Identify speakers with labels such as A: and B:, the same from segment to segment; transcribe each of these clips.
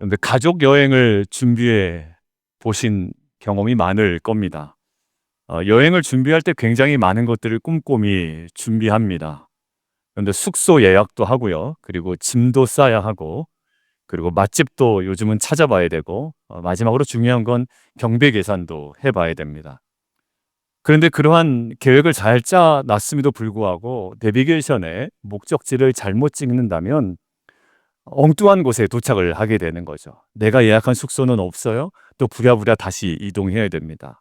A: 근데 가족 여행을 준비해 보신 경험이 많을 겁니다. 여행을 준비할 때 굉장히 많은 것들을 꼼꼼히 준비합니다. 그런데 숙소 예약도 하고요. 그리고 짐도 싸야 하고, 그리고 맛집도 요즘은 찾아봐야 되고, 마지막으로 중요한 건 경비 계산도 해봐야 됩니다. 그런데 그러한 계획을 잘 짜놨음에도 불구하고 내비게이션에 목적지를 잘못 찍는다면 엉뚱한 곳에 도착을 하게 되는 거죠. 내가 예약한 숙소는 없어요. 또 부랴부랴 다시 이동해야 됩니다.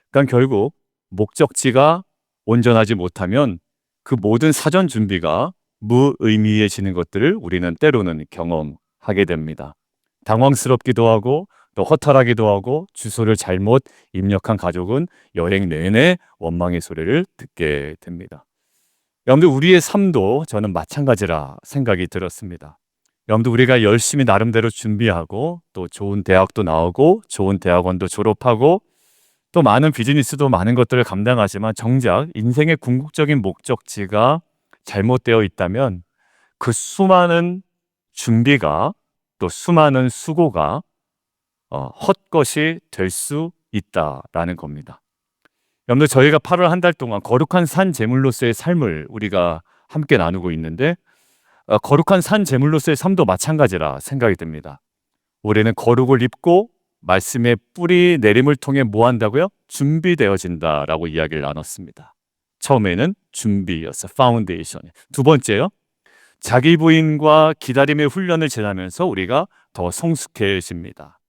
A: 그러니까 결국 목적지가 온전하지 못하면 그 모든 사전 준비가 무의미해지는 것들을 우리는 때로는 경험하게 됩니다. 당황스럽기도 하고 또 허탈하기도 하고 주소를 잘못 입력한 가족은 여행 내내 원망의 소리를 듣게 됩니다. 여러분들 우리의 삶도 저는 마찬가지라 생각이 들었습니다. 여러분들 우리가 열심히 나름대로 준비하고 또 좋은 대학도 나오고 좋은 대학원도 졸업하고 또 많은 비즈니스도 많은 것들을 감당하지만 정작 인생의 궁극적인 목적지가 잘못되어 있다면 그 수많은 준비가 또 수많은 수고가 헛것이 될 수 있다라는 겁니다. 여러분들 저희가 8월 한 달 동안 거룩한 산 제물로서의 삶을 우리가 함께 나누고 있는데 거룩한 산 제물로서의 삶도 마찬가지라 생각이 듭니다. 우리는 거룩을 입고 말씀의 뿌리 내림을 통해 뭐 한다고요? 준비되어진다라고 이야기를 나눴습니다. 처음에는 준비였어요. 파운데이션. 두 번째요. 자기 부인과 기다림의 훈련을 지나면서 우리가 더 성숙해집니다.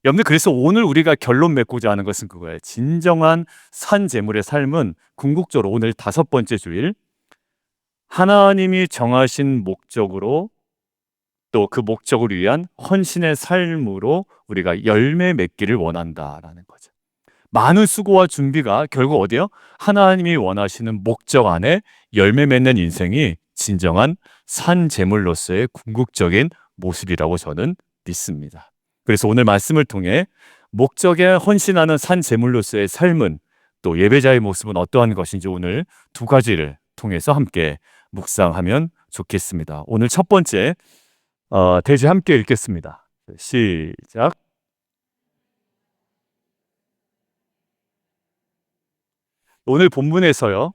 A: 여러분들 그래서 오늘 우리가 결론 맺고자 하는 것은 그거예요. 진정한 산 제물의 삶은 궁극적으로 오늘 5번째 주일 하나님이 정하신 목적으로 또 그 목적을 위한 헌신의 삶으로 우리가 열매 맺기를 원한다라는 거죠. 많은 수고와 준비가 결국 어디요? 하나님이 원하시는 목적 안에 열매 맺는 인생이 진정한 산 제물로서의 궁극적인 모습이라고 저는 믿습니다. 그래서 오늘 말씀을 통해 목적에 헌신하는 산 제물로서의 삶은 또 예배자의 모습은 어떠한 것인지 오늘 두 가지를 통해서 함께 묵상하면 좋겠습니다. 오늘 첫 번째 대지 함께 읽겠습니다. 시작. 오늘 본문에서요.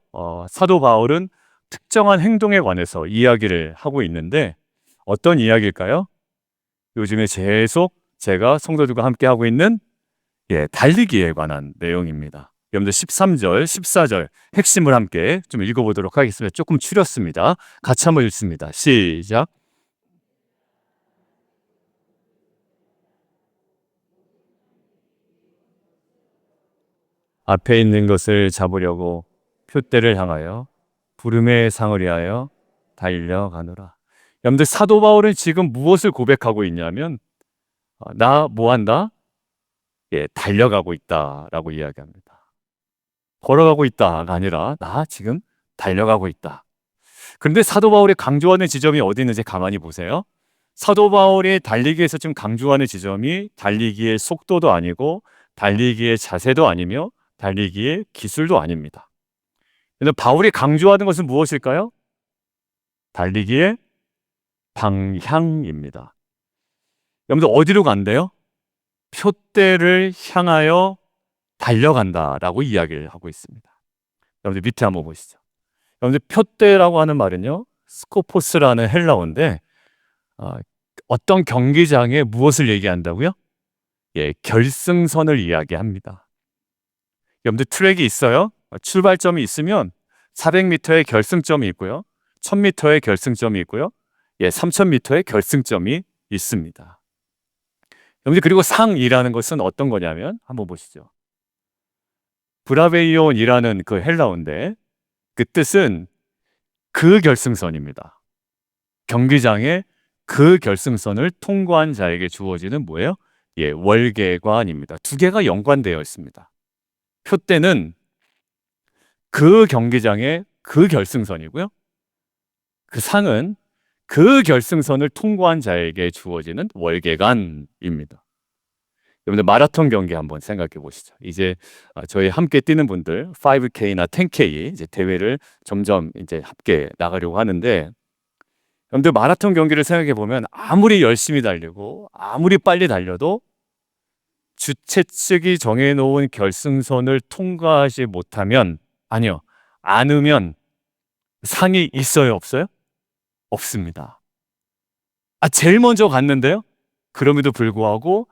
A: 사도 바울은 특정한 행동에 관해서 이야기를 하고 있는데 어떤 이야기일까요? 요즘에 계속 제가 성도들과 함께 하고 있는 달리기에 관한 내용입니다. 여러분들 13절, 14절 핵심을 함께 좀 읽어보도록 하겠습니다. 조금 추렸습니다. 같이 한번 읽습니다. 시작. 앞에 있는 것을 잡으려고 표대를 향하여 부름의 상을 위하여 달려가노라. 여러분들 사도 바울은 지금 무엇을 고백하고 있냐면 나 뭐 한다? 달려가고 있다라고 이야기합니다. 걸어가고 있다가 아니라 나 지금 달려가고 있다. 그런데 사도 바울이 강조하는 지점이 어디 있는지 가만히 보세요. 사도 바울이 달리기에서 지금 강조하는 지점이 달리기의 속도도 아니고 달리기의 자세도 아니며 달리기의 기술도 아닙니다. 근데 바울이 강조하는 것은 무엇일까요? 달리기의 방향입니다. 여러분들 어디로 간대요? 표대를 향하여 달려간다라고 이야기를 하고 있습니다. 여러분들 밑에 한번 보시죠. 여러분들 표대라고 하는 말은요, 스코포스라는 헬라어인데 어떤 경기장에 무엇을 얘기한다고요? 결승선을 이야기합니다. 여러분들 트랙이 있어요. 출발점이 있으면 400m의 결승점이 있고요. 1000m의 결승점이 있고요. 3000m의 결승점이 있습니다. 여러분들 그리고 상이라는 것은 어떤 거냐면 한번 보시죠. 브라베이온이라는 그 헬라어인데 그 뜻은 그 결승선입니다. 경기장에 그 결승선을 통과한 자에게 주어지는 뭐예요? 월계관입니다. 두 개가 연관되어 있습니다. 표대는 그 경기장의 그 결승선이고요. 그 상은 그 결승선을 통과한 자에게 주어지는 월계관입니다. 여러분들 마라톤 경기 한번 생각해 보시죠. 이제 저희 함께 뛰는 분들 5K나 10K 이제 대회를 점점 이제 함께 나가려고 하는데 여러분들 마라톤 경기를 생각해 보면 아무리 열심히 달리고 아무리 빨리 달려도 주최 측이 정해놓은 결승선을 통과하지 못하면, 아니요, 않으면 상이 있어요, 없어요? 없습니다. 제일 먼저 갔는데요. 그럼에도 불구하고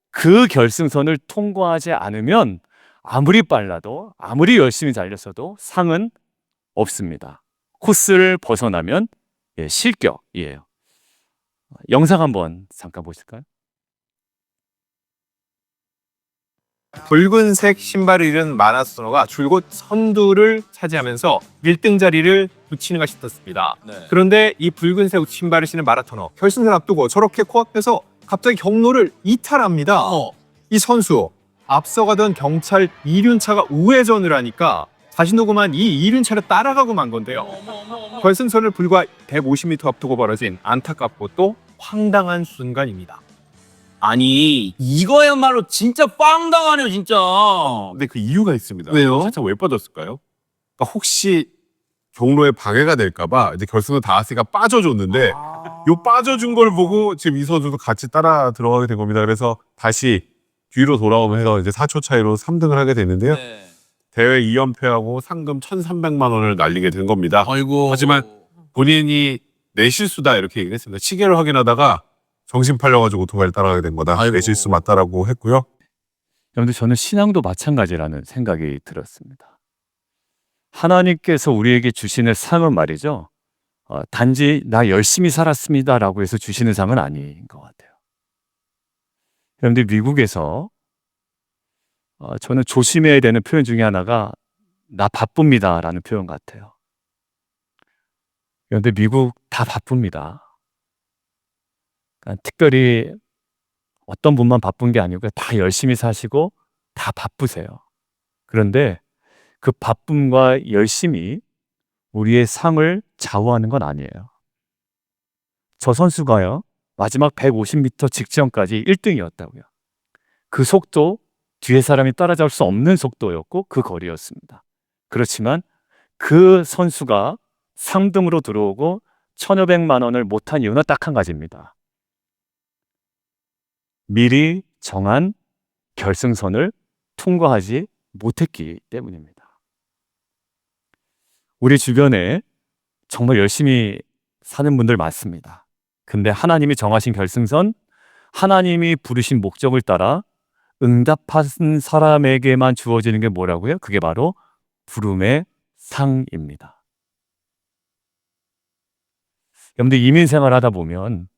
A: 그 결승선을 통과하지 않으면 아무리 빨라도 아무리 열심히 달렸어도 상은 없습니다. 코스를 벗어나면 실격이에요. 영상 한번 잠깐 보실까요?
B: 붉은색 신발을 잃은 마라소너가 줄곧 선두를 차지하면서 1등 자리를 붙이는 것이 있었습니다. 그런데 이 붉은색 신발을 신은 마라토너 결승선 앞두고 저렇게 코앞에서 갑자기 경로를 이탈합니다. 이 선수 앞서가던 경찰 이륜차가 우회전을 하니까 자신도 그만 이 이륜차를 따라가고 만 건데요. 결승선을 불과 150m 앞두고 벌어진 안타깝고 또 황당한 순간입니다.
C: 아니 이거야말로 진짜 빵당하네요 진짜.
D: 근데 그 이유가 있습니다.
C: 왜요?
D: 살짝 왜 빠졌을까요? 그러니까 혹시 경로에 방해가 될까봐 이제 결승은 다 왔으니까 빠져줬는데 요 빠져준 걸 보고 지금 이 선수도 같이 따라 들어가게 된 겁니다. 그래서 다시 뒤로 돌아오면서 이제 4초 차이로 3등을 하게 됐는데요.
C: 네.
D: 대회 2연패하고 상금 1,300만 원을 날리게 된 겁니다.
C: 아이고.
D: 하지만 본인이 내 실수다 이렇게 얘기했습니다. 시계를 확인하다가 정신 팔려가지고 오토바이를 따라가게 된 거다.
C: 아이고.
D: 내 실수 맞다라고 했고요.
A: 여러분들 저는 신앙도 마찬가지라는 생각이 들었습니다. 하나님께서 우리에게 주시는 상은 말이죠. 단지 나 열심히 살았습니다라고 해서 주시는 상은 아닌 것 같아요. 여러분들 미국에서 저는 조심해야 되는 표현 중에 하나가 나 바쁩니다라는 표현 같아요. 그런데 미국 다 바쁩니다. 그러니까 특별히 어떤 분만 바쁜 게 아니고 다 열심히 사시고 다 바쁘세요. 그런데 그 바쁨과 열심이 우리의 상을 좌우하는 건 아니에요. 저 선수가요, 마지막 150m 직전까지 1등이었다고요. 그 속도, 뒤에 사람이 따라잡을 수 없는 속도였고 그 거리였습니다. 그렇지만 그 선수가 3등으로 들어오고 1,500만 원을 못한 이유는 딱 한 가지입니다. 미리 정한 결승선을 통과하지 못했기 때문입니다. 우리 주변에 정말 열심히 사는 분들 많습니다. 근데 하나님이 정하신 결승선, 하나님이 부르신 목적을 따라 응답한 사람에게만 주어지는 게 뭐라고요? 그게 바로 부름의 상입니다. 여러분들 이민생활 하다 보면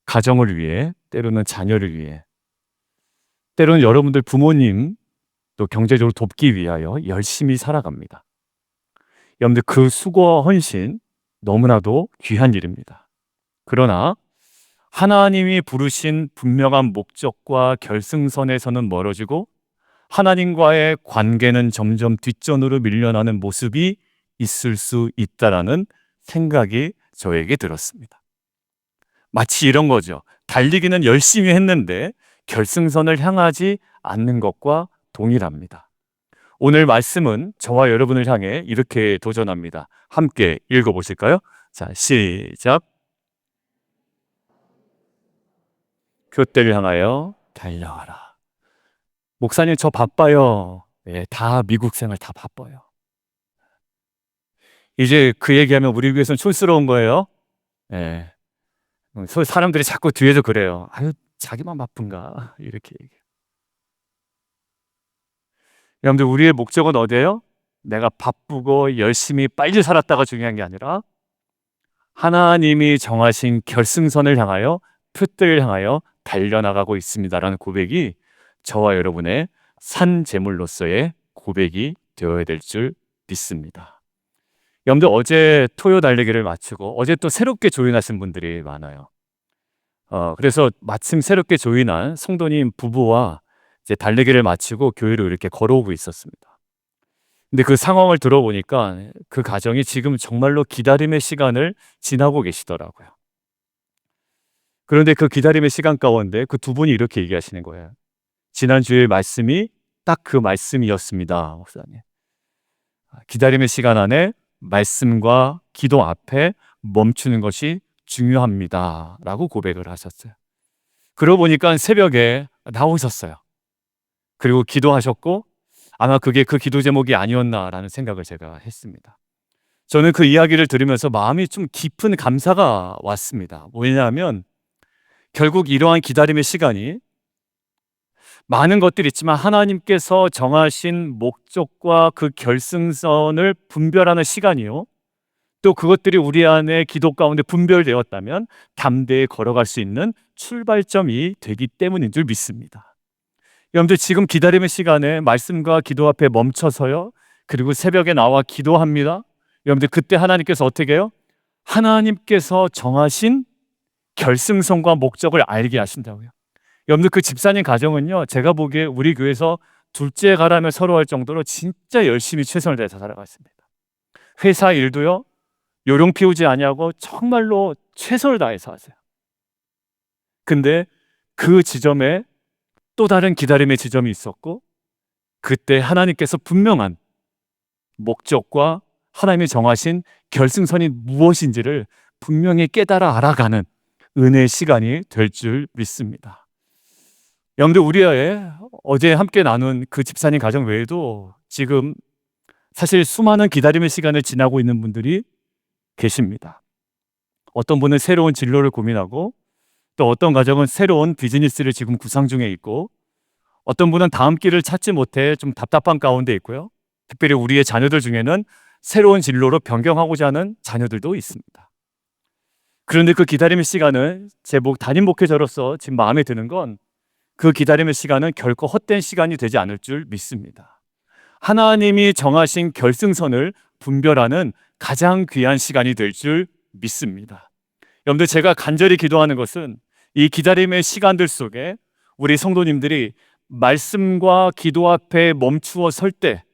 A: 가정을 위해, 때로는 자녀를 위해, 때로는 여러분들 부모님 또 경제적으로 돕기 위하여 열심히 살아갑니다. 여러분들 그 수고와 헌신 너무나도 귀한 일입니다. 그러나 하나님이 부르신 분명한 목적과 결승선에서는 멀어지고 하나님과의 관계는 점점 뒷전으로 밀려나는 모습이 있을 수 있다라는 생각이 저에게 들었습니다. 마치 이런 거죠. 달리기는 열심히 했는데 결승선을 향하지 않는 것과 동일합니다. 오늘 말씀은 저와 여러분을 향해 이렇게 도전합니다. 함께 읽어보실까요? 자, 시작. 표대를 향하여 달려가라. 목사님, 저 바빠요. 네, 다 미국 생활 다 바빠요. 이제 그 얘기하면 우리 위해서는 촌스러운 거예요. 네. 사람들이 자꾸 뒤에서 그래요. 아유, 자기만 바쁜가? 이렇게 얘기해요. 여러분들, 우리의 목적은 어디예요? 내가 바쁘고 열심히 빨리 살았다가 중요한 게 아니라 하나님이 정하신 결승선을 향하여, 표대를 향하여 달려나가고 있습니다라는 고백이 저와 여러분의 산 제물로서의 고백이 되어야 될 줄 믿습니다. 여러분들, 어제 토요 달리기를 마치고 어제 또 새롭게 조인하신 분들이 많아요. 그래서 마침 새롭게 조인한 성도님 부부와 이제 달리기를 마치고 교회로 이렇게 걸어오고 있었습니다. 근데 그 상황을 들어보니까 그 가정이 지금 정말로 기다림의 시간을 지나고 계시더라고요. 그런데 그 기다림의 시간 가운데 그 두 분이 이렇게 얘기하시는 거예요. 지난주에 말씀이 딱 그 말씀이었습니다, 목사님. 기다림의 시간 안에 말씀과 기도 앞에 멈추는 것이 중요합니다. 라고 고백을 하셨어요. 그러고 보니까 새벽에 나오셨어요. 그리고 기도하셨고 아마 그게 그 기도 제목이 아니었나라는 생각을 제가 했습니다. 저는 그 이야기를 들으면서 마음이 좀 깊은 감사가 왔습니다. 뭐냐면 결국 이러한 기다림의 시간이 많은 것들이 있지만 하나님께서 정하신 목적과 그 결승선을 분별하는 시간이요. 또 그것들이 우리 안에 기도 가운데 분별되었다면 담대히 걸어갈 수 있는 출발점이 되기 때문인 줄 믿습니다. 여러분들 지금 기다림의 시간에 말씀과 기도 앞에 멈춰서요. 그리고 새벽에 나와 기도합니다. 여러분들 그때 하나님께서 어떻게 해요? 하나님께서 정하신 결승선과 목적을 알게 하신다고요. 여러분들 그 집사님 가정은요. 제가 보기에 우리 교회에서 둘째 가라며 서로 할 정도로 진짜 열심히 최선을 다해서 살아갔습니다. 회사 일도요. 요령 피우지 아니하고 정말로 최선을 다해서 하세요. 근데 그 지점에 또 다른 기다림의 지점이 있었고 그때 하나님께서 분명한 목적과 하나님이 정하신 결승선이 무엇인지를 분명히 깨달아 알아가는 은혜의 시간이 될 줄 믿습니다. 여러분들 우리의 어제 함께 나눈 그 집사님 가정 외에도 지금 사실 수많은 기다림의 시간을 지나고 있는 분들이 계십니다. 어떤 분은 새로운 진로를 고민하고 또 어떤 가정은 새로운 비즈니스를 지금 구상 중에 있고 어떤 분은 다음 길을 찾지 못해 좀 답답한 가운데 있고요. 특별히 우리의 자녀들 중에는 새로운 진로로 변경하고자 하는 자녀들도 있습니다. 그런데 그 기다림의 시간은 제 담임 목회자로서 지금 마음에 드는 건 그 기다림의 시간은 결코 헛된 시간이 되지 않을 줄 믿습니다. 하나님이 정하신 결승선을 분별하는 가장 귀한 시간이 될 줄 믿습니다. 여러분들 제가 간절히 기도하는 것은 이 기다림의 시간들 속에 우리 성도님들이 말씀과 기도 앞에 멈추어 설 때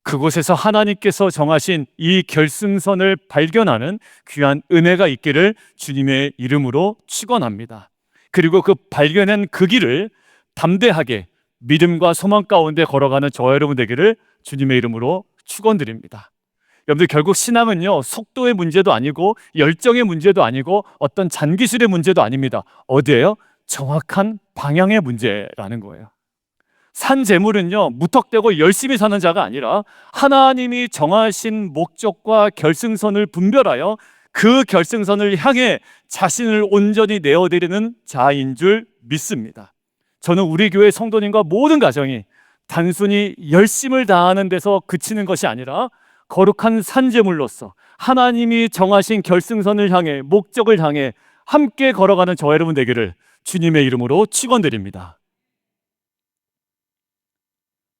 A: 그곳에서 하나님께서 정하신 이 결승선을 발견하는 귀한 은혜가 있기를 주님의 이름으로 축원합니다. 그리고 그 발견한 그 길을 담대하게 믿음과 소망 가운데 걸어가는 저와 여러분 되기를 주님의 이름으로 축원드립니다. 여러분들 결국 신앙은요 속도의 문제도 아니고 열정의 문제도 아니고 어떤 잔기술의 문제도 아닙니다. 어디예요? 정확한 방향의 문제라는 거예요. 산 재물은요 무턱대고 열심히 사는 자가 아니라 하나님이 정하신 목적과 결승선을 분별하여 그 결승선을 향해 자신을 온전히 내어드리는 자인 줄 믿습니다. 저는 우리 교회 성도님과 모든 가정이 단순히 열심을 다하는 데서 그치는 것이 아니라 거룩한 산재물로서 하나님이 정하신 결승선을 향해 목적을 향해 함께 걸어가는 저 여러분 되기를 주님의 이름으로 축원드립니다.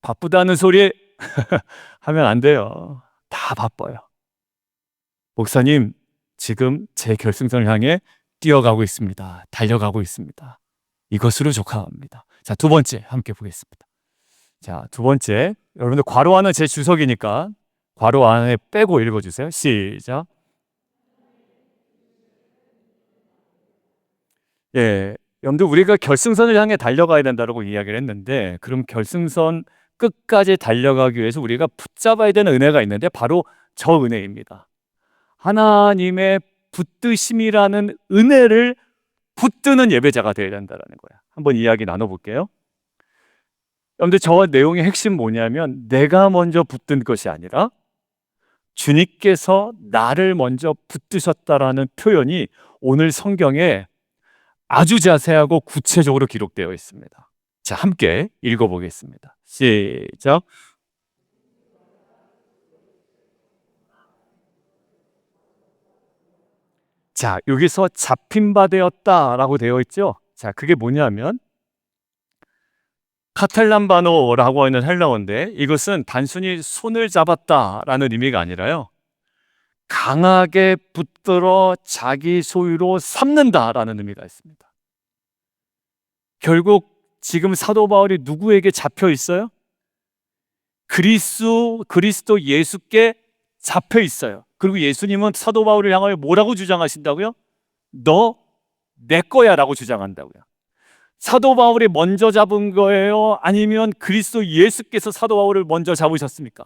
A: 바쁘다는 소리 하면 안 돼요. 다 바빠요. 목사님 지금 제 결승선을 향해 뛰어가고 있습니다. 달려가고 있습니다. 이것으로 족합니다. 자, 두 번째 함께 보겠습니다. 자, 두 번째 여러분들 괄호 안은 제 주석이니까 괄호 안에 빼고 읽어주세요. 시작. 예, 여러분들 우리가 결승선을 향해 달려가야 된다고 이야기를 했는데 그럼 결승선 끝까지 달려가기 위해서 우리가 붙잡아야 되는 은혜가 있는데 바로 저 은혜입니다. 하나님의 붙드심이라는 은혜를 붙드는 예배자가 되어야 된다는 거야. 한번 이야기 나눠볼게요. 여러분들 저 내용의 핵심 뭐냐면 내가 먼저 붙든 것이 아니라 주님께서 나를 먼저 붙드셨다라는 표현이 오늘 성경에 아주 자세하고 구체적으로 기록되어 있습니다. 자, 함께 읽어보겠습니다. 시작. 자, 여기서 잡힌 바 되었다라고 되어 있죠. 자, 그게 뭐냐면 카탈람바노라고 하는 헬라어인데 이것은 단순히 손을 잡았다라는 의미가 아니라요. 강하게 붙들어 자기 소유로 삼는다라는 의미가 있습니다. 결국 지금 사도 바울이 누구에게 잡혀 있어요? 그리스도 예수께 잡혀 있어요. 그리고 예수님은 사도 바울을 향하여 뭐라고 주장하신다고요? 너 내 거야 라고 주장한다고요. 사도 바울이 먼저 잡은 거예요? 아니면 그리스도 예수께서 사도 바울을 먼저 잡으셨습니까?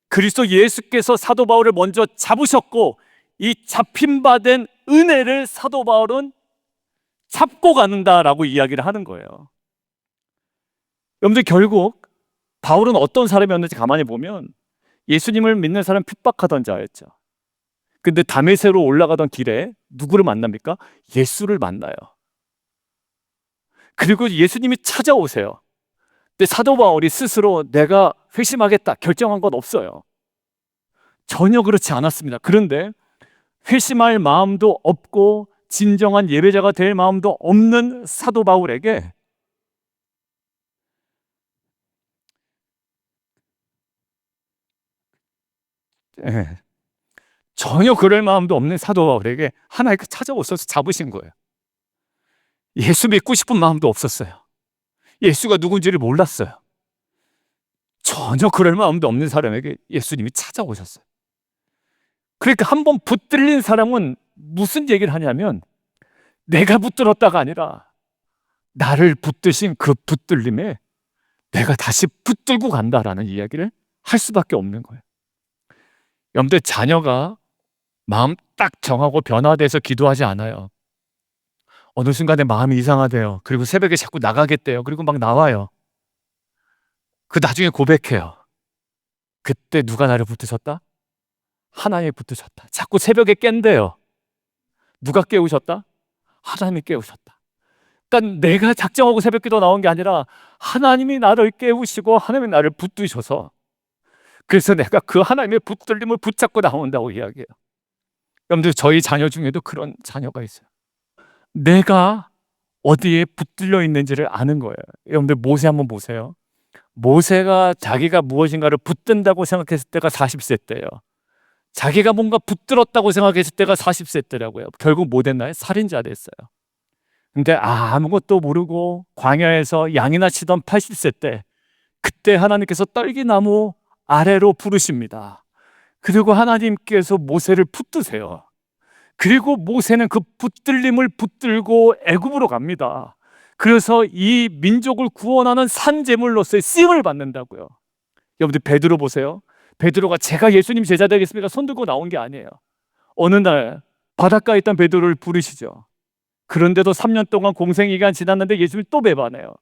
A: 그리스도 예수께서 사도 바울을 먼저 잡으셨고 이 잡힌 바 된 은혜를 사도 바울은 잡고 가는다라고 이야기를 하는 거예요. 여러분들 결국 바울은 어떤 사람이었는지 가만히 보면 예수님을 믿는 사람 핍박하던 자였죠. 근데 다메섹으로 올라가던 길에 누구를 만납니까? 예수를 만나요. 그리고 예수님이 찾아오세요. 근데 사도 바울이 스스로 내가 회심하겠다 결정한 건 없어요. 전혀 그렇지 않았습니다. 그런데 회심할 마음도 없고 진정한 예배자가 될 마음도 없는 사도 바울에게 전혀 그럴 마음도 없는 사도 바울에게 하나님께 찾아오셔서 잡으신 거예요. 예수 믿고 싶은 마음도 없었어요. 예수가 누군지를 몰랐어요. 전혀 그럴 마음도 없는 사람에게 예수님이 찾아오셨어요. 그러니까 한번 붙들린 사람은 무슨 얘기를 하냐면 내가 붙들었다가 아니라 나를 붙드신 그 붙들림에 내가 다시 붙들고 간다라는 이야기를 할 수밖에 없는 거예요. 여러분들 자녀가 마음 딱 정하고 변화돼서 기도하지 않아요. 어느 순간에 마음이 이상하대요. 그리고 새벽에 자꾸 나가겠대요. 그리고 막 나와요. 그 나중에 고백해요. 그때 누가 나를 붙드셨다? 하나님이 붙드셨다. 자꾸 새벽에 깬대요. 누가 깨우셨다? 하나님이 깨우셨다. 그러니까 내가 작정하고 새벽기도 나온 게 아니라 하나님이 나를 깨우시고 하나님이 나를 붙드셔서 그래서 내가 그 하나님의 붙들림을 붙잡고 나온다고 이야기해요. 여러분들 저희 자녀 중에도 그런 자녀가 있어요. 내가 어디에 붙들려 있는지를 아는 거예요. 여러분들 모세 한번 보세요. 모세가 자기가 무엇인가를 붙든다고 생각했을 때가 40세 때예요. 자기가 뭔가 붙들었다고 생각했을 때가 40세 때라고요. 결국 뭐 됐나요? 살인자 됐어요. 근데 아무것도 모르고 광야에서 양이나 치던 80세 때 그때 하나님께서 떨기나무 아래로 부르십니다. 그리고 하나님께서 모세를 붙드세요. 그리고 모세는 그 붙들림을 붙들고 애굽으로 갑니다. 그래서 이 민족을 구원하는 산제물로서의 쓰임을 받는다고요. 여러분들 베드로 보세요. 베드로가 제가 예수님 제자 되겠습니다 손 들고 나온 게 아니에요. 어느 날 바닷가에 있던 베드로를 부르시죠. 그런데도 3년 동안 공생기간 지났는데 예수님을 또 배반해요.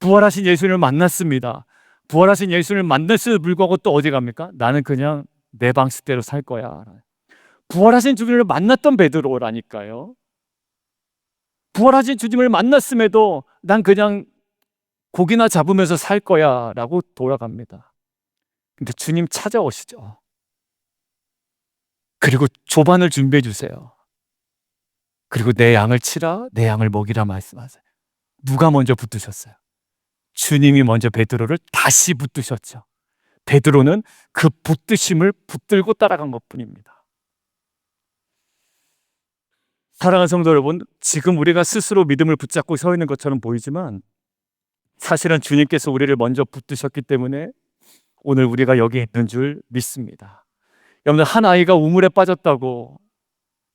A: 부활하신 예수님을 만났습니다. 부활하신 예수님을 만났음에도 불구하고 또 어디 갑니까? 나는 그냥 내 방식대로 살 거야. 부활하신 주님을 만났던 베드로라니까요. 부활하신 주님을 만났음에도 난 그냥 고기나 잡으면서 살 거야 라고 돌아갑니다. 근데 주님 찾아오시죠. 그리고 조반을 준비해 주세요. 그리고 내 양을 치라, 내 양을 먹이라 말씀하세요. 누가 먼저 붙드셨어요? 주님이 먼저 베드로를 다시 붙드셨죠. 베드로는 그 붙드심을 붙들고 따라간 것뿐입니다. 사랑하는 성도 여러분, 지금 우리가 스스로 믿음을 붙잡고 서 있는 것처럼 보이지만 사실은 주님께서 우리를 먼저 붙드셨기 때문에 오늘 우리가 여기 있는 줄 믿습니다. 여러분, 한 아이가 우물에 빠졌다고,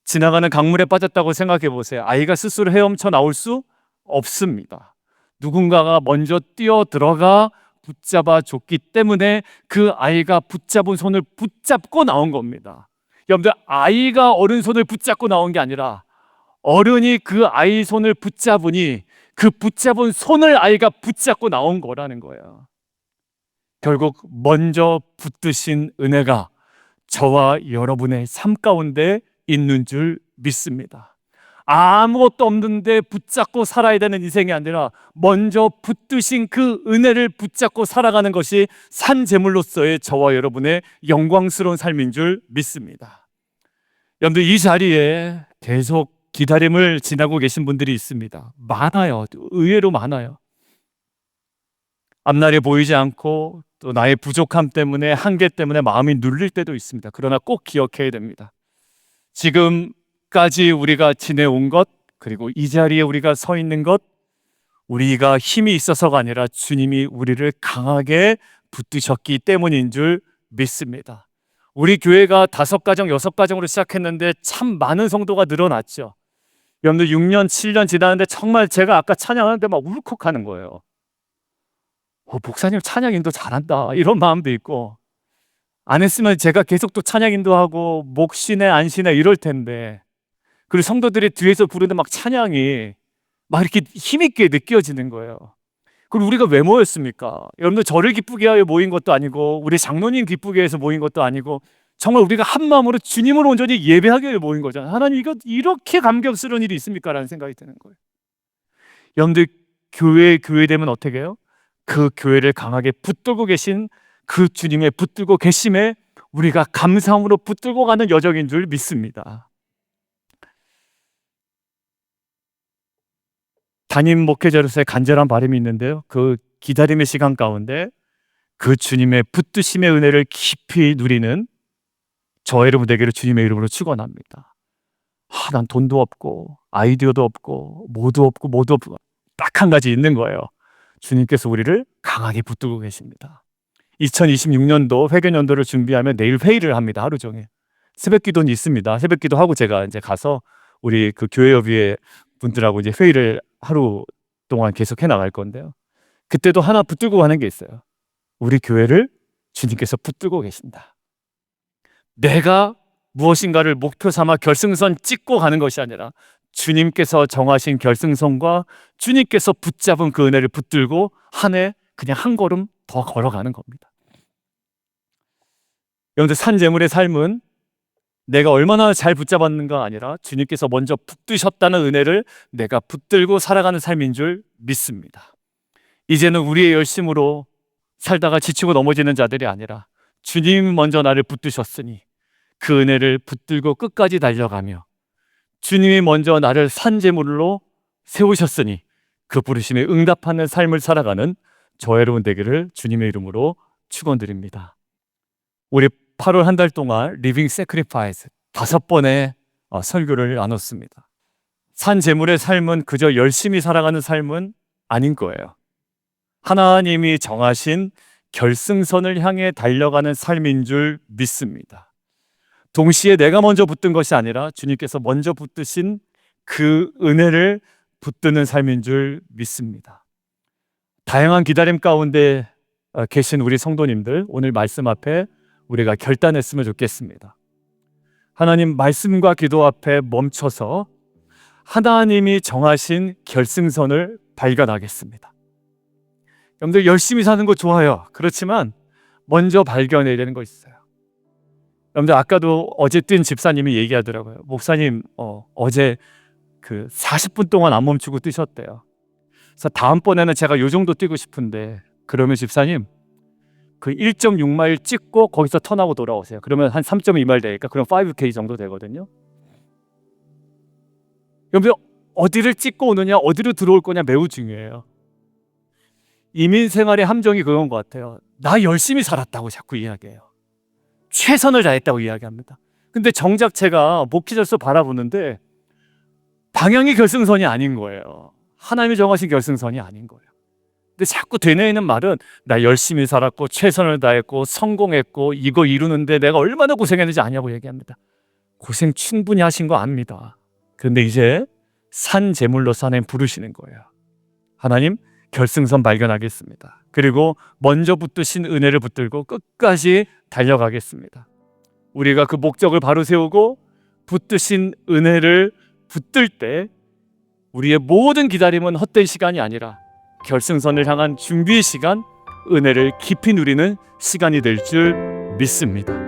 A: 지나가는 강물에 빠졌다고 생각해 보세요. 아이가 스스로 헤엄쳐 나올 수 없습니다. 누군가가 먼저 뛰어 들어가 붙잡아 줬기 때문에 그 아이가 붙잡은 손을 붙잡고 나온 겁니다. 여러분들, 아이가 어른 손을 붙잡고 나온 게 아니라 어른이 그 아이 손을 붙잡으니 그 붙잡은 손을 아이가 붙잡고 나온 거라는 거예요. 결국 먼저 붙드신 은혜가 저와 여러분의 삶 가운데 있는 줄 믿습니다. 아무것도 없는데 붙잡고 살아야 되는 인생이 아니라 먼저 붙드신 그 은혜를 붙잡고 살아가는 것이 산제물로서의 저와 여러분의 영광스러운 삶인 줄 믿습니다. 여러분들, 이 자리에 계속 기다림을 지나고 계신 분들이 있습니다. 많아요. 의외로 많아요. 앞날이 보이지 않고 또 나의 부족함 때문에, 한계 때문에 마음이 눌릴 때도 있습니다. 그러나 꼭 기억해야 됩니다. 지금까지 우리가 지내온 것, 그리고 이 자리에 우리가 서 있는 것, 우리가 힘이 있어서가 아니라 주님이 우리를 강하게 붙드셨기 때문인 줄 믿습니다. 우리 교회가 5가정, 6가정으로 시작했는데 참 많은 성도가 늘어났죠. 여러분들 6년, 7년 지났는데 정말 제가 아까 찬양하는데 막 울컥하는 거예요. 목사님 찬양 인도 잘한다, 이런 마음도 있고, 안 했으면 제가 계속 또 찬양 인도하고 목 쉬네 안 쉬네 이럴 텐데, 그리고 성도들이 뒤에서 부르는 막 찬양이 막 이렇게 힘있게 느껴지는 거예요. 그리고 우리가 왜 모였습니까? 여러분들 저를 기쁘게 하여 모인 것도 아니고 우리 장로님 기쁘게 해서 모인 것도 아니고 정말 우리가 한 마음으로 주님을 온전히 예배하기 위해 모인 거잖아요. 하나님, 이거 이렇게 감격스러운 일이 있습니까? 라는 생각이 드는 거예요. 여러분들 교회 되면 어떻게 해요? 그 교회를 강하게 붙들고 계신 그 주님의 붙들고 계심에 우리가 감사함으로 붙들고 가는 여정인 줄 믿습니다. 담임 목회자로서의 간절한 바람이 있는데요, 그 기다림의 시간 가운데 그 주님의 붙드심의 은혜를 깊이 누리는 저 여러분 되기를 주님의 이름으로 축원합니다. 난 돈도 없고 아이디어도 없고 뭐도 없고 딱 한 가지 있는 거예요. 주님께서 우리를 강하게 붙들고 계십니다. 2026년도 회개년도를 준비하면 내일 회의를 합니다. 하루 종일 새벽 기도는 있습니다. 새벽 기도하고 제가 이제 가서 우리 그 교회협의회 분들하고 이제 회의를 하루 동안 계속 해 나갈 건데요, 그때도 하나 붙들고 가는 게 있어요. 우리 교회를 주님께서 붙들고 계신다. 내가 무엇인가를 목표 삼아 결승선 찍고 가는 것이 아니라 주님께서 정하신 결승선과 주님께서 붙잡은 그 은혜를 붙들고 한 해 그냥 한 걸음 더 걸어가는 겁니다. 여러분들, 산재물의 삶은 내가 얼마나 잘 붙잡았는가 아니라 주님께서 먼저 붙드셨다는 은혜를 내가 붙들고 살아가는 삶인 줄 믿습니다. 이제는 우리의 열심으로 살다가 지치고 넘어지는 자들이 아니라 주님 먼저 나를 붙드셨으니 그 은혜를 붙들고 끝까지 달려가며 주님이 먼저 나를 산재물로 세우셨으니 그 부르심에 응답하는 삶을 살아가는 저 여러분 되기를 주님의 이름으로 축원드립니다. 우리 8월 한 달 동안 리빙 세크리파이스 5번의 설교를 나눴습니다. 산재물의 삶은 그저 열심히 살아가는 삶은 아닌 거예요. 하나님이 정하신 결승선을 향해 달려가는 삶인 줄 믿습니다. 동시에 내가 먼저 붙든 것이 아니라 주님께서 먼저 붙드신 그 은혜를 붙드는 삶인 줄 믿습니다. 다양한 기다림 가운데 계신 우리 성도님들, 오늘 말씀 앞에 우리가 결단했으면 좋겠습니다. 하나님, 말씀과 기도 앞에 멈춰서 하나님이 정하신 결승선을 발견하겠습니다. 여러분들, 열심히 사는 거 좋아요. 그렇지만 먼저 발견해야 되는 거 있어요. 여러분들, 아까도 어제 뛴 집사님이 얘기하더라고요. 목사님, 어제 그 40분 동안 안 멈추고 뛰셨대요. 그래서 다음번에는 제가 요 정도 뛰고 싶은데, 그러면 집사님 그 1.6마일 찍고 거기서 턴하고 돌아오세요. 그러면 한 3.2마일 되니까 그럼 5K 정도 되거든요. 여러분, 어디를 찍고 오느냐, 어디로 들어올 거냐 매우 중요해요. 이민 생활의 함정이 그건 것 같아요. 나 열심히 살았다고 자꾸 이야기해요. 최선을 다했다고 이야기합니다. 근데 정작 제가 목회자로서 바라보는데 방향이 결승선이 아닌 거예요. 하나님이 정하신 결승선이 아닌 거예요. 근데 자꾸 되뇌이는 말은 나 열심히 살았고 최선을 다했고 성공했고 이거 이루는데 내가 얼마나 고생했는지 아냐고 얘기합니다. 고생 충분히 하신 거 압니다. 그런데 이제 산 제물로서 하나님 부르시는 거예요. 하나님, 결승선 발견하겠습니다. 그리고 먼저 붙드신 은혜를 붙들고 끝까지 달려가겠습니다. 우리가 그 목적을 바로 세우고 붙드신 은혜를 붙들 때 우리의 모든 기다림은 헛된 시간이 아니라 결승선을 향한 준비의 시간, 은혜를 깊이 누리는 시간이 될 줄 믿습니다.